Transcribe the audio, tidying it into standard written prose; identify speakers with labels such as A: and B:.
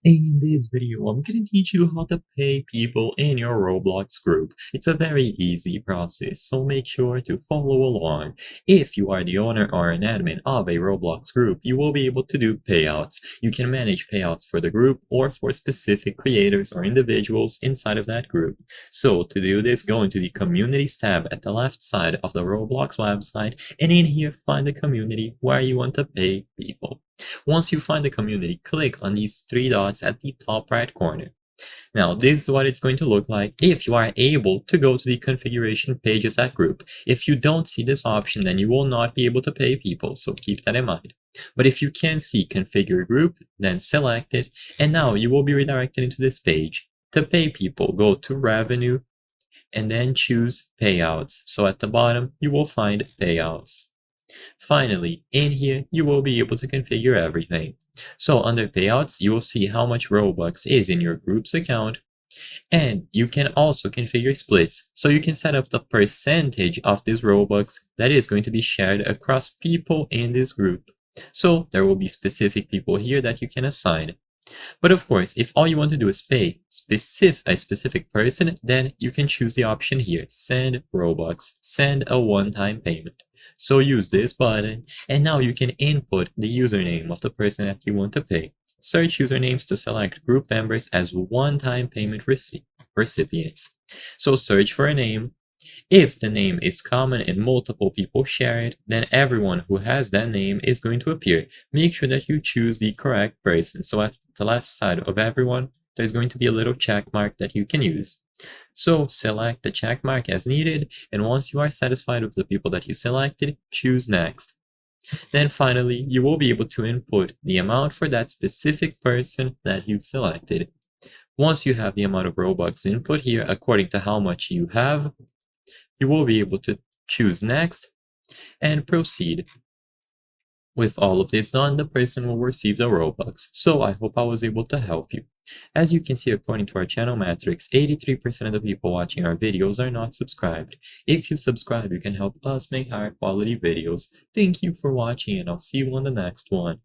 A: In this video, I'm going to teach you how to pay people in your Roblox group. It's a very easy process, so make sure to follow along. If you are the owner or an admin of a Roblox group, you will be able to do payouts. You can manage payouts for the group or for specific creators or individuals inside of that group. So to do this, go into the Communities tab at the left side of the Roblox website, and in here find the community where you want to pay people. Once you find the community, click on these three dots at the top right corner. Now, this is what it's going to look like if you are able to go to the configuration page of that group. If you don't see this option, then you will not be able to pay people, so keep that in mind. But if you can see configure group, then select it, and now you will be redirected into this page. To pay people, go to revenue, and then choose payouts. So at the bottom, you will find payouts. Finally, in here, you will be able to configure everything. So under payouts, you will see how much Robux is in your group's account, and you can also configure splits. So you can set up the percentage of this Robux that is going to be shared across people in this group. So there will be specific people here that you can assign. But of course, if all you want to do is pay a specific person, then you can choose the option here, send Robux, send a one-time payment. So use this button, and now you can input the username of the person that you want to pay. Search usernames to select group members as one-time payment recipients. So search for a name. If the name is common and multiple people share it, then everyone who has that name is going to appear. Make sure that you choose the correct person. So at the left side of everyone, there's going to be a little check mark that you can use. So select the check mark as needed, and once you are satisfied with the people that you selected, choose next. Then finally, you will be able to input the amount for that specific person that you've selected. Once you have the amount of Robux input here according to how much you have, you will be able to choose next and proceed. With all of this done, the person will receive the Robux. So I hope I was able to help you. As you can see, according to our channel metrics, 83% of the people watching our videos are not subscribed. If you subscribe, you can help us make higher quality videos. Thank you for watching, and I'll see you on the next one.